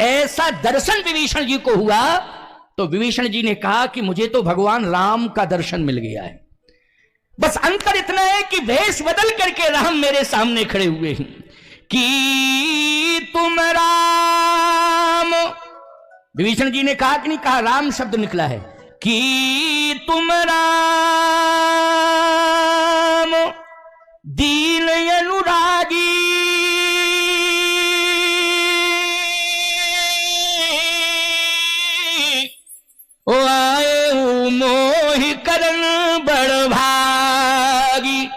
ऐसा दर्शन विभीषण जी को हुआ तो विभीषण जी ने कहा कि मुझे तो भगवान राम का दर्शन मिल गया है। बस अंतर इतना है कि वेश बदल करके राम मेरे सामने खड़े हुए हैं कि तुम राम। विभीषण जी ने कहा कि नहीं कहा, राम शब्द निकला है कि तुम राम दीन अनुरागी ओ आए मोह करन बड़ भागी।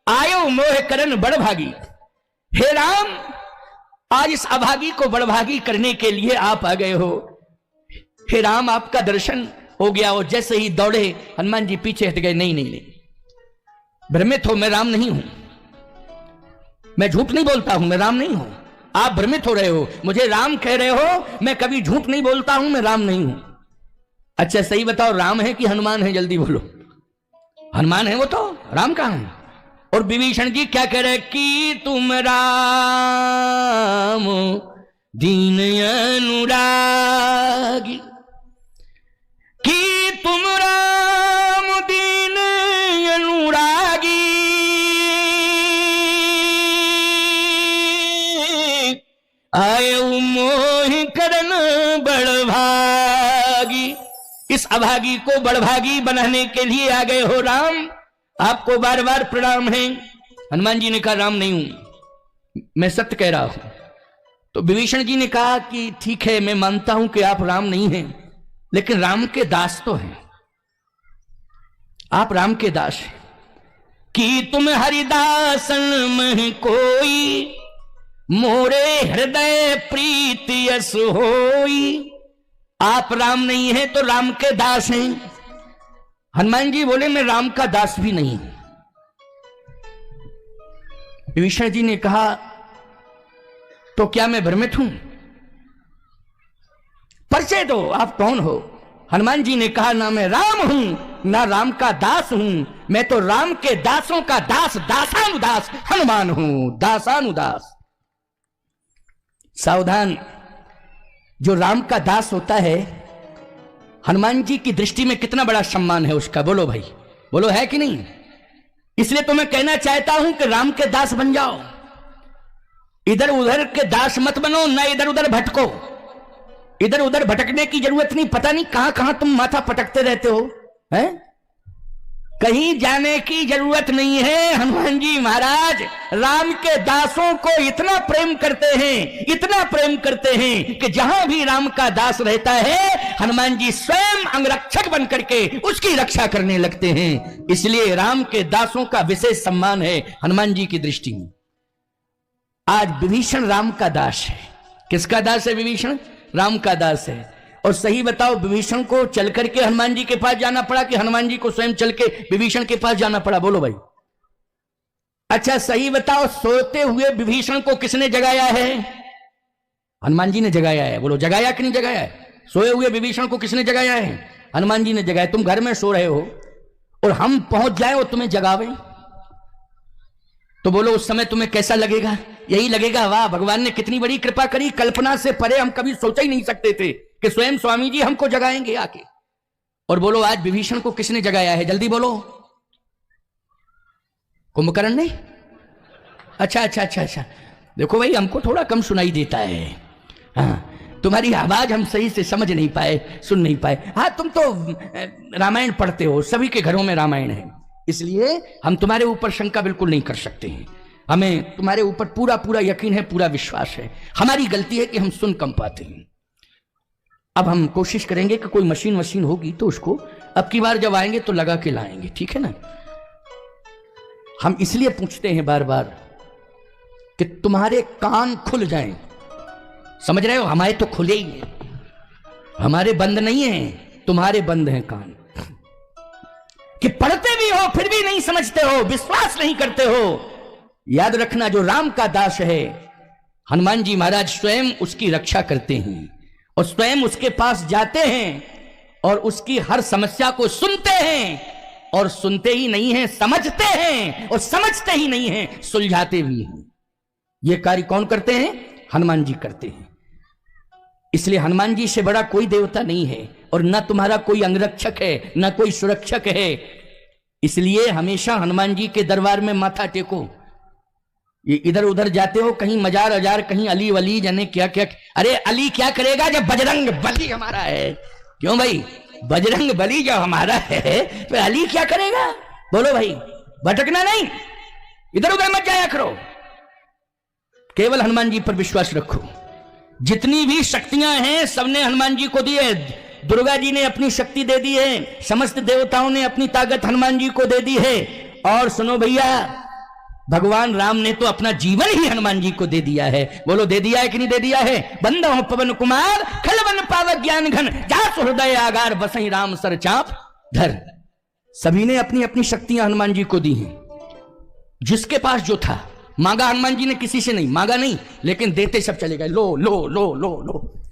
आयो मोह करन बड़ भागी। हे राम, आज इस अभागी को बड़भागी करने के लिए आप आ गए हो। हे राम, आपका दर्शन हो गया। और जैसे ही दौड़े हनुमान जी पीछे हट गए। नहीं नहीं नहीं, भ्रमित हो, मैं राम नहीं हूं, मैं झूठ नहीं बोलता हूं, मैं राम नहीं हूं। आप भ्रमित हो रहे हो, मुझे राम कह रहे हो, मैं कभी झूठ नहीं बोलता हूं, मैं राम नहीं हूं। अच्छा सही बताओ, राम है कि हनुमान है? जल्दी बोलो। हनुमान है वो तो, राम कहां है? और विभीषण जी क्या कह रहे कि तुम राम दीन अनुरागी, कि तुम राम दीन अनुरागी, आए मोह करन बड़ भागी। इस अभागी को बड़भागी बनाने के लिए आ गए हो राम, आपको बार बार प्रणाम है। हनुमान जी ने कहा राम नहीं हूं, मैं सत्य कह रहा हूं। तो विभीषण जी ने कहा कि ठीक है, मैं मानता हूं कि आप राम नहीं हैं, लेकिन राम के दास तो हैं, आप राम के दास हैं। कि तुम हरिदासन में कोई, मोरे हृदय प्रीति यस होई। आप राम नहीं हैं तो राम के दास हैं। हनुमान जी बोले मैं राम का दास भी नहीं। विभीषण जी ने कहा तो क्या मैं भ्रमित हूं? परिचय दो, आप कौन हो? हनुमान जी ने कहा ना मैं राम हूं, ना राम का दास हूं, मैं तो राम के दासों का दास, दासानुदास हनुमान हूं, दासानुदास। सावधान, जो राम का दास होता है हनुमान जी की दृष्टि में कितना बड़ा सम्मान है उसका। बोलो भाई, बोलो है कि नहीं? इसलिए तो मैं कहना चाहता हूं कि राम के दास बन जाओ, इधर उधर के दास मत बनो, ना इधर उधर भटको। इधर उधर भटकने की जरूरत नहीं, पता नहीं कहां कहां तुम माथा पटकते रहते हो, हैं? कहीं जाने की जरूरत नहीं है। हनुमान जी महाराज राम के दासों को इतना प्रेम करते हैं, इतना प्रेम करते हैं कि जहां भी राम का दास रहता है हनुमान जी स्वयं अंगरक्षक बन करके उसकी रक्षा करने लगते हैं। इसलिए राम के दासों का विशेष सम्मान है हनुमान जी की दृष्टि में। आज विभीषण राम का दास है। किसका दास है विभीषण? राम का दास है। और सही बताओ, विभीषण को चल करके हनुमान जी के पास जाना पड़ा कि हनुमान जी को स्वयं चल के विभीषण के पास जाना पड़ा? बोलो भाई। अच्छा सही बताओ, सोते हुए विभीषण को किसने जगाया है? हनुमान जी ने जगाया है। बोलो जगाया कि नहीं जगाया है? सोए हुए विभीषण को किसने जगाया है? हनुमान जी ने जगाया। तुम घर में सो रहे हो और हम पहुंच जाए और तुम्हें जगावे तो बोलो उस समय तुम्हें कैसा लगेगा? यही लगेगा वाह भगवान ने कितनी बड़ी कृपा करी, कल्पना से परे हम कभी सोचा ही नहीं सकते थे कि स्वयं स्वामी जी हमको जगाएंगे आके। और बोलो आज विभीषण को किसने जगाया है? जल्दी बोलो। कुंभकर्ण ने? अच्छा अच्छा अच्छा अच्छा, देखो भाई हमको थोड़ा कम सुनाई देता है। हाँ, तुम्हारी आवाज हम सही से समझ नहीं पाए, सुन नहीं पाए। हाँ, तुम तो रामायण पढ़ते हो, सभी के घरों में रामायण है, इसलिए हम तुम्हारे ऊपर शंका बिल्कुल नहीं कर सकते हैं। हमें तुम्हारे ऊपर पूरा पूरा यकीन है, पूरा विश्वास है। हमारी गलती है कि हम सुन कम पाते हैं। अब हम कोशिश करेंगे कि कोई मशीन होगी तो उसको अब की बार जब आएंगे तो लगा के लाएंगे, ठीक है ना? हम इसलिए पूछते हैं बार बार कि तुम्हारे कान खुल जाएं। समझ रहे हो? हमारे तो खुले ही हैं, हमारे बंद नहीं हैं, तुम्हारे बंद हैं कान। कि पढ़ते भी हो फिर भी नहीं समझते हो, विश्वास नहीं करते हो। याद रखना, जो राम का दास है हनुमान जी महाराज स्वयं उसकी रक्षा करते हैं और स्वयं उसके पास जाते हैं और उसकी हर समस्या को सुनते हैं। और सुनते ही नहीं हैं, समझते हैं, और समझते ही नहीं हैं, सुलझाते भी हैं। ये कार्य कौन करते हैं? हनुमान जी करते हैं। इसलिए हनुमान जी से बड़ा कोई देवता नहीं है, और न तुम्हारा कोई अंगरक्षक है, न कोई सुरक्षक है। इसलिए हमेशा हनुमान जी के दरबार में माथा टेको। ये इधर उधर जाते हो, कहीं मजार अजार, कहीं अली वली, जाने क्या क्या। अरे अली क्या करेगा जब बजरंग बली हमारा है? क्यों भाई, बजरंग बली जब हमारा है तो अली क्या करेगा? बोलो भाई, भटकना नहीं, इधर उधर मत जाया करो, केवल हनुमान जी पर विश्वास रखो। जितनी भी शक्तियां हैं सबने हनुमान जी को दी है। दुर्गा जी ने अपनी शक्ति दे दी है, समस्त देवताओं ने अपनी ताकत हनुमान जी को दे दी है। और सुनो भैया, भगवान राम ने तो अपना जीवन ही हनुमान जी को दे दिया है। बोलो, दे दिया है कि नहीं दे दिया है? बंदा हो पवन कुमार, खलवन पावक ज्ञान घन, जास हृदय आगार बसई राम सर चाप धर। सभी ने अपनी अपनी शक्तियां हनुमान जी को दी हैं। जिसके पास जो था मांगा, हनुमान जी ने किसी से नहीं मांगा, नहीं, लेकिन देते सब चले गए। लो लो लो लो लो।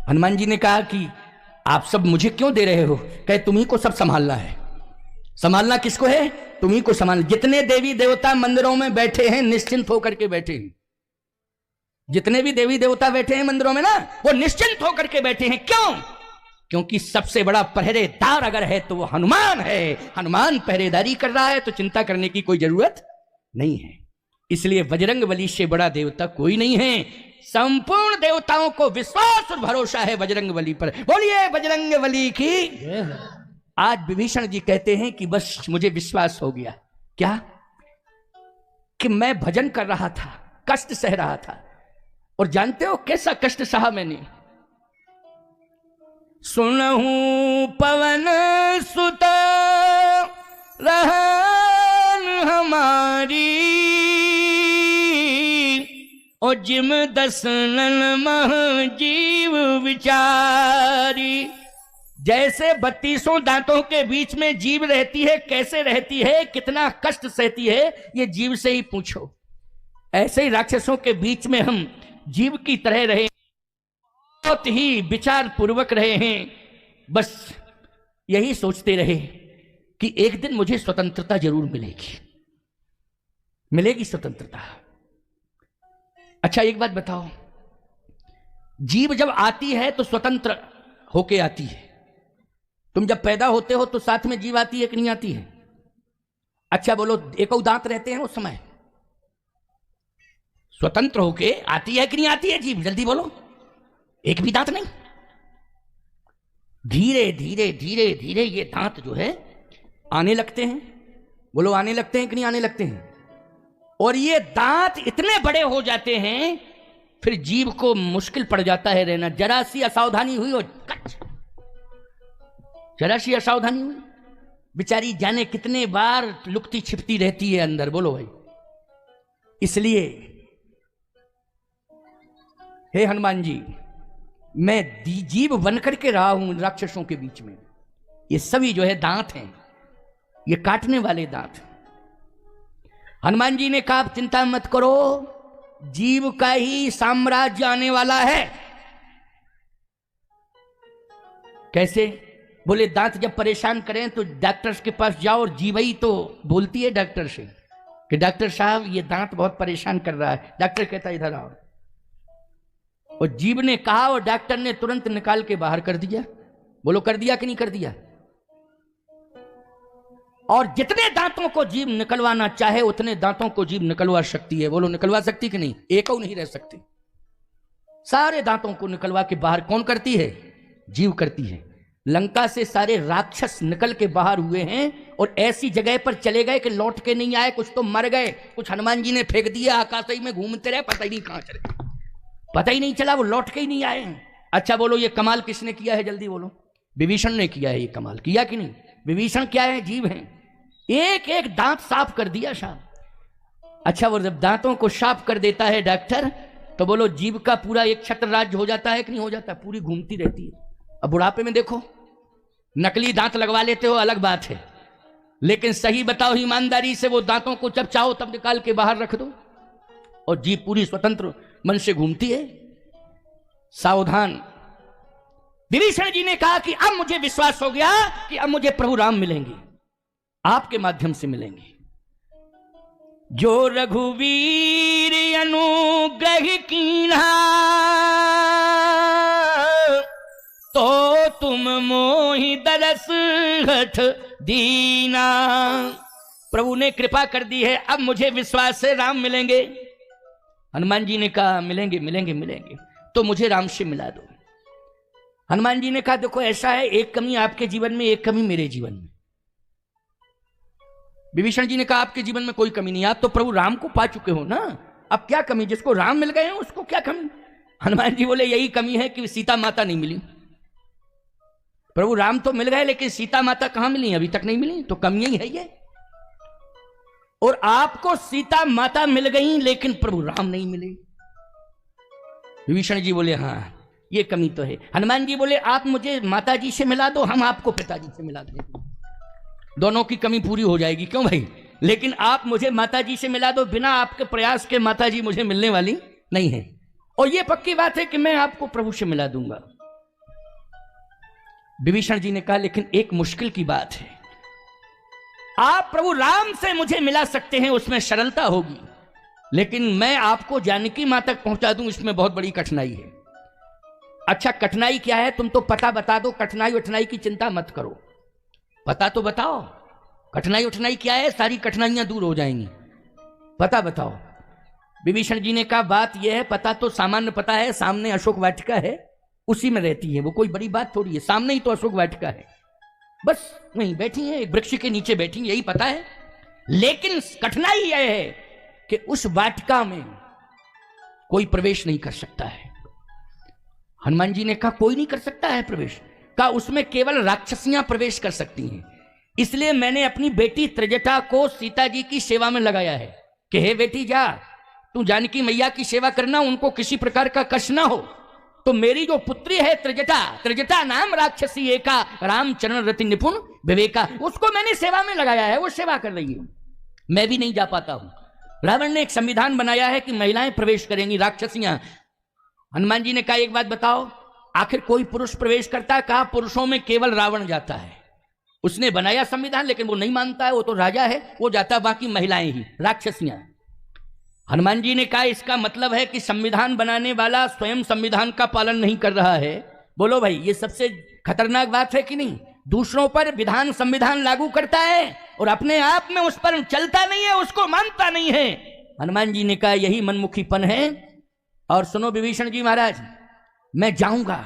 हनुमान जी ने कहा कि आप सब मुझे क्यों दे रहे हो? कहे तुम्ही को सब संभालना है। संभालना किसको है? तुम्ही को संभालना। जितने देवी देवता मंदिरों में बैठे हैं निश्चिंत होकर के बैठे हैं। जितने भी देवी देवता बैठे हैं मंदिरों में ना, वो निश्चिंत होकर के बैठे हैं। क्यों? क्योंकि सबसे बड़ा पहरेदार अगर है तो वो हनुमान है। हनुमान पहरेदारी कर रहा है तो चिंता करने की कोई जरूरत नहीं है। इसलिए बजरंग बली से बड़ा देवता कोई नहीं है। संपूर्ण देवताओं को विश्वास और भरोसा है बजरंग बली पर। बोलिए बजरंग बली की। आज विभीषण जी कहते हैं कि बस मुझे विश्वास हो गया। क्या? कि मैं भजन कर रहा था, कष्ट सह रहा था, और जानते हो कैसा कष्ट सहा मैंने? सुनहूं पवन सुत रहन हमारी, और जिम दसनन मह जीव विचारी। जैसे 32 दांतों के बीच में जीव रहती है, कैसे रहती है, कितना कष्ट सहती है, ये जीव से ही पूछो। ऐसे ही राक्षसों के बीच में हम जीव की तरह रहे, बहुत ही विचार पूर्वक रहे हैं। बस यही सोचते रहे कि एक दिन मुझे स्वतंत्रता जरूर मिलेगी, मिलेगी स्वतंत्रता। अच्छा एक बात बताओ, जीव जब आती है तो स्वतंत्र होके आती है। तुम जब पैदा होते हो तो साथ में जीव आती है कि नहीं आती है? अच्छा बोलो, एक दांत रहते हैं उस समय, स्वतंत्र होके आती है कि नहीं आती है जीव? जल्दी बोलो, एक भी दांत नहीं। धीरे धीरे धीरे धीरे ये दांत जो है आने लगते हैं। बोलो, आने लगते हैं कि नहीं आने लगते हैं? और ये दांत इतने बड़े हो जाते हैं फिर जीव को मुश्किल पड़ जाता है रहना। जरा सी असावधानी हुई और कच, जरा सी असावधानी हुई, बेचारी जाने कितने बार लुकती छिपती रहती है अंदर। बोलो भाई। इसलिए हे हनुमान जी, मैं जीव बनकर के रहा हूं राक्षसों के बीच में। ये सभी जो है दांत हैं, ये काटने वाले दांत। हनुमान जी ने कहा आप चिंता मत करो, जीव का ही साम्राज्य आने वाला है। कैसे? बोले दांत जब परेशान करें तो डॉक्टर के पास जाओ, और जीवई तो बोलती है डॉक्टर से कि डॉक्टर साहब ये दांत बहुत परेशान कर रहा है। डॉक्टर कहता इधर आओ, और जीव ने कहा और डॉक्टर ने तुरंत निकाल के बाहर कर दिया। बोलो, कर दिया कि नहीं कर दिया? और जितने दांतों को जीव निकलवाना चाहे उतने दांतों को जीव निकलवा सकती है। बोलो, निकलवा सकती कि नहीं? एक नहीं रह सकती। सारे दांतों को निकलवा के बाहर कौन करती है? जीव करती है। लंका से सारे राक्षस निकल के बाहर हुए हैं और ऐसी जगह पर चले गए कि लौट के नहीं आए। कुछ तो मर गए, कुछ हनुमान जी ने फेंक दिया, आकाश में घूमते रहे, पता ही नहीं कहां चले, पता ही नहीं चला, वो लौट के ही नहीं आए। अच्छा बोलो, ये कमाल किसने किया है? जल्दी बोलो। विभीषण ने किया है। ये कमाल किया कि नहीं? विभीषण क्या है? जीव है। एक एक दांत साफ कर दिया साहब। अच्छा, वो जब दांतों को साफ कर देता है डॉक्टर, तो बोलो जीव का पूरा एक छत्र राज्य हो जाता है कि नहीं हो जाता? पूरी घूमती रहती है। अब बुढ़ापे में देखो, नकली दांत लगवा लेते हो अलग बात है, लेकिन सही बताओ ईमानदारी से, वो दांतों को जब चाहो तब निकाल के बाहर रख दो और जीव पूरी स्वतंत्र मन से घूमती है। सावधान। विभीषण जी ने कहा कि अब मुझे विश्वास हो गया कि अब मुझे प्रभु राम मिलेंगे, आपके माध्यम से मिलेंगे। जो रघुवीर अनुग्रह कीन्हा, तुम मोहि दरस हठ दीना। प्रभु ने कृपा कर दी है, अब मुझे विश्वास है राम मिलेंगे। हनुमान जी ने कहा मिलेंगे मिलेंगे मिलेंगे, तो मुझे राम से मिला दो। हनुमान जी ने कहा देखो ऐसा है, एक कमी आपके जीवन में, एक कमी मेरे जीवन में। विभीषण जी ने कहा आपके जीवन में कोई कमी नहीं, आप तो प्रभु राम को पा चुके हो ना, अब क्या कमी? जिसको राम मिल गए हैं उसको क्या कमी? हनुमान जी बोले यही कमी है कि सीता माता नहीं मिली। प्रभु राम तो मिल गए लेकिन सीता माता कहां मिली? अभी तक नहीं मिली, तो कमी ही है ये। और आपको सीता माता मिल गई लेकिन प्रभु राम नहीं मिले। विभीषण जी बोले हाँ ये कमी तो है। हनुमान जी बोले आप मुझे माता जी से मिला दो, हम आपको पिताजी से मिला देंगे, दोनों की कमी पूरी हो जाएगी। क्यों भाई? लेकिन आप मुझे माता जी से मिला दो, बिना आपके प्रयास के माता जी मुझे मिलने वाली नहीं है। और ये पक्की बात है कि मैं आपको प्रभु से मिला दूंगा। विभीषण जी ने कहा लेकिन एक मुश्किल की बात है, आप प्रभु राम से मुझे मिला सकते हैं, उसमें सरलता होगी, लेकिन मैं आपको जानकी मां तक पहुंचा दूं, इसमें बहुत बड़ी कठिनाई है। अच्छा कठिनाई क्या है? तुम तो पता बता दो, कठिनाई उठनाई की चिंता मत करो, पता तो बताओ कठिनाई उठनाई क्या है, सारी कठिनाइयां दूर हो जाएंगी, पता बताओ। विभीषण जी ने कहा बात यह है, पता तो सामान्य पता है, सामने अशोक वाटिका है, उसी में रहती है, वो कोई बड़ी बात थोड़ी है, सामने ही तो अशोक वाटिका है, बस वहीं बैठी है, एक वृक्ष के नीचे बैठी, यही पता है। लेकिन कठिनाई यह है कि उस वाटिका में कोई प्रवेश नहीं कर सकता है। हनुमान जी ने कहा कोई नहीं कर सकता है प्रवेश? कहा उसमें केवल राक्षसियां प्रवेश कर सकती हैं, इसलिए मैंने अपनी बेटी त्रिजटा को सीता जी की सेवा में लगाया है कि हे बेटी जा तू जानकी मैया की सेवा करना, उनको किसी प्रकार का कष्ट ना हो। तो मेरी जो पुत्री है त्रिजटा, त्रिजटा नाम राक्षसी एका, रामचरण रति निपुण विवेका, उसको मैंने सेवा में लगाया है, वो सेवा कर रही है, मैं भी नहीं जा पाता हूं। रावण ने एक संविधान बनाया है कि महिलाएं प्रवेश करेंगी, राक्षसियां। हनुमान जी ने कहा एक बात बताओ, आखिर कोई पुरुष प्रवेश करता है? कहा पुरुषों में केवल रावण जाता है, उसने बनाया संविधान लेकिन वो नहीं मानता है, वो तो राजा है, वो जाता है, बाकी महिलाएं ही, राक्षसियां। हनुमान जी ने कहा इसका मतलब है कि संविधान बनाने वाला स्वयं संविधान का पालन नहीं कर रहा है। बोलो भाई ये सबसे खतरनाक बात है कि नहीं? दूसरों पर विधान संविधान लागू करता है और अपने आप में उस पर चलता नहीं है, उसको मानता नहीं है। हनुमान जी ने कहा यही मनमुखीपन है। और सुनो विभीषण जी महाराज, मैं जाऊंगा,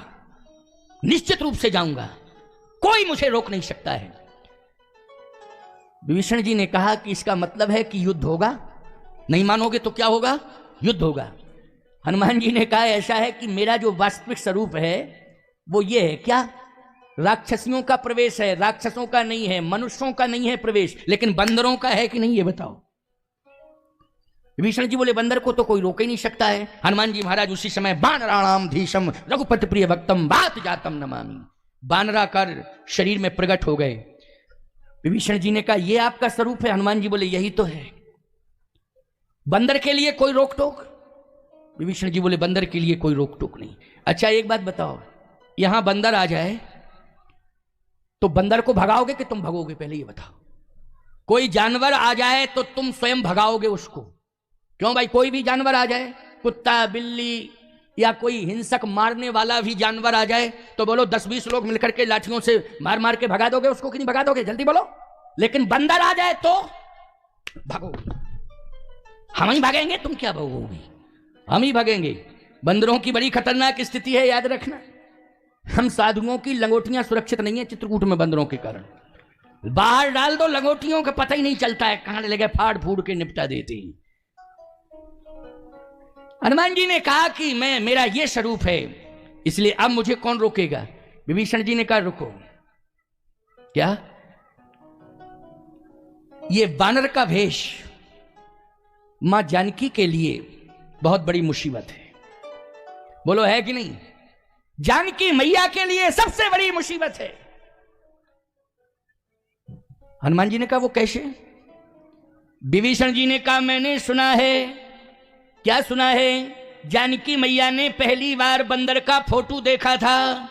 निश्चित रूप से जाऊंगा, कोई मुझे रोक नहीं सकता है। विभीषण जी ने कहा कि इसका मतलब है कि युद्ध होगा, नहीं मानोगे तो क्या होगा? युद्ध होगा। हनुमान जी ने कहा ऐसा है कि मेरा जो वास्तविक स्वरूप है वो ये है, क्या? राक्षसियों का प्रवेश है, राक्षसों का नहीं है, मनुष्यों का नहीं है प्रवेश, लेकिन बंदरों का है कि नहीं ये बताओ। विभीषण जी बोले बंदर को तो कोई रोक ही नहीं सकता है। हनुमान जी महाराज उसी समय बानराणाम धीशम रघुपति प्रिय भक्तम बात जातम नमामि, बानरा कर शरीर में प्रकट हो गए। विभीषण जी ने कहा यह आपका स्वरूप है? हनुमान जी बोले यही तो है। बंदर के लिए कोई रोक टोक? विभीषण जी बोले बंदर के लिए कोई रोक टोक नहीं। अच्छा एक बात बताओ, यहां बंदर आ जाए तो बंदर को भगाओगे कि तुम भगोगे? पहले ये बताओ। कोई जानवर आ जाए तो तुम स्वयं भगाओगे उसको? क्यों भाई? कोई भी जानवर आ जाए, कुत्ता बिल्ली या कोई हिंसक मारने वाला भी जानवर आ जाए तो बोलो 10-20 लोग मिलकर के लाठियों से मार मार के भगा दोगे उसको कि नहीं भगा दोगे? जल्दी बोलो। लेकिन बंदर आ जाए तो भगोगे। हम ही भागेंगे, तुम क्या भगोगे? हम ही भागेंगे। बंदरों की बड़ी खतरनाक स्थिति है, याद रखना। हम साधुओं की लंगोटियां सुरक्षित नहीं है चित्रकूट में बंदरों के कारण। बाहर डाल दो लंगोटियों का पता ही नहीं चलता है कहां लगे, फाड़ फूड़ के निपटा देते हैं। हनुमान जी ने कहा कि मेरा ये स्वरूप है, इसलिए अब मुझे कौन रोकेगा? विभीषण जी ने कहा रुको। क्या? ये वानर का वेश मां जानकी के लिए बहुत बड़ी मुसीबत है। बोलो है कि नहीं? जानकी मैया के लिए सबसे बड़ी मुसीबत है। हनुमान जी ने कहा वो कैसे? विभीषण जी ने कहा मैंने सुना है। क्या सुना है? जानकी मैया ने पहली बार बंदर का फोटो देखा था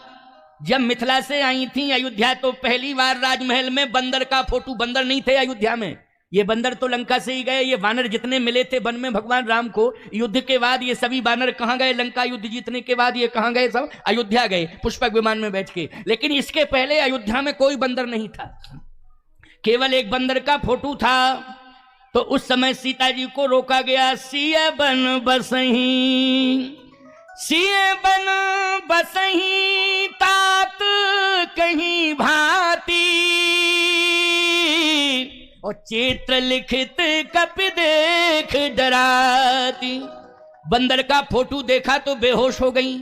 जब मिथिला से आई थी अयोध्या, तो पहली बार राजमहल में बंदर का फोटो, बंदर नहीं थे अयोध्या में, ये बंदर तो लंका से ही गए, ये वानर जितने मिले थे वन में भगवान राम को युद्ध के बाद, ये सभी वानर कहां गए? लंका युद्ध जीतने के बाद ये कहां गए? सब अयोध्या गए पुष्पक विमान में बैठ के। लेकिन इसके पहले अयोध्या में कोई बंदर नहीं था, केवल एक बंदर का फोटो था। तो उस समय सीता जी को रोका गया, सिया बन बसही, सिए बन बसही तात कहीं भांति, और चित्र लिखित कपि देख डराती। बंदर का फोटो देखा तो बेहोश हो गई।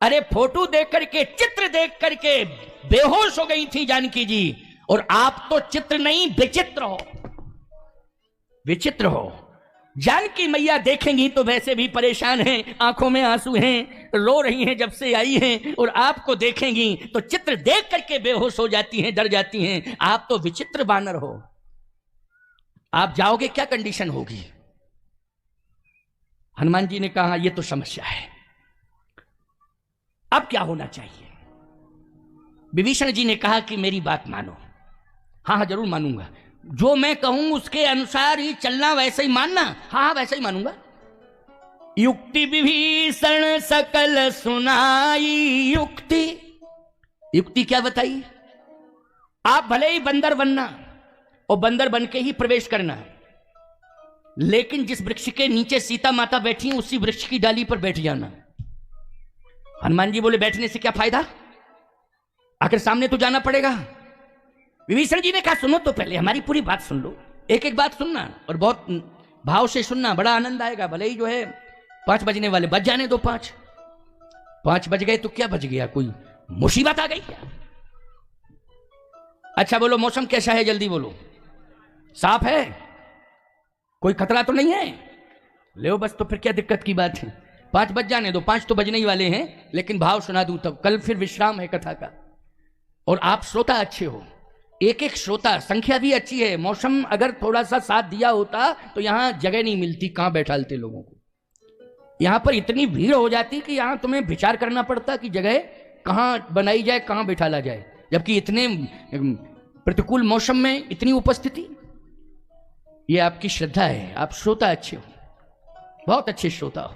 अरे फोटो देख करके, चित्र देख करके बेहोश हो गई थी जानकी जी। और आप तो चित्र नहीं विचित्र हो, विचित्र हो। जानकी मैया देखेंगी तो वैसे भी परेशान हैं, आंखों में आंसू हैं, रो रही हैं जब से आई हैं, और आपको देखेंगी तो चित्र देख करके बेहोश हो जाती हैं, डर जाती हैं। आप तो विचित्र वानर हो, आप जाओगे क्या कंडीशन होगी? हनुमान जी ने कहा यह तो समस्या है, अब क्या होना चाहिए? विभीषण जी ने कहा कि मेरी बात मानो। हाँ जरूर मानूंगा, जो मैं कहूं उसके अनुसार ही चलना, वैसे ही मानना। हाँ वैसे ही मानूंगा। युक्ति विभीषण सकल सुनाई, युक्ति, युक्ति क्या बताई? आप भले ही बंदर बनना और बंदर बन के ही प्रवेश करना, लेकिन जिस वृक्ष के नीचे सीता माता बैठी उसी वृक्ष की डाली पर बैठ जाना। हनुमान जी बोले बैठने से क्या फायदा, आखिर सामने तो जाना पड़ेगा। विभीषण जी ने कहा सुनो तो पहले हमारी पूरी बात सुन लो, एक एक बात सुनना और बहुत भाव से सुनना, बड़ा आनंद आएगा। भले ही जो है 5 बजने वाले, बज जाने दो। 5 बज गए तो क्या बज गया, कोई मुसीबत आ गई क्या? अच्छा बोलो मौसम कैसा है, जल्दी बोलो। साफ है, कोई खतरा तो नहीं है? ले बस, तो फिर क्या दिक्कत की बात है? 5 बज जाने दो, 5 तो बजने ही वाले हैं, लेकिन भाव सुना दूं तब। कल फिर विश्राम है कथा का, और आप श्रोता अच्छे हो, एक एक श्रोता, संख्या भी अच्छी है। मौसम अगर थोड़ा सा साथ दिया होता तो यहां जगह नहीं मिलती, कहां बैठालते लोगों को। यहां पर इतनी भीड़ हो जाती कि यहां तुम्हें विचार करना पड़ता कि जगह कहां बनाई जाए, कहां बैठाला जाए, जबकि इतने प्रतिकूल मौसम में इतनी उपस्थिति। ये आपकी श्रद्धा है, आप श्रोता अच्छे हो, बहुत अच्छे श्रोता हो।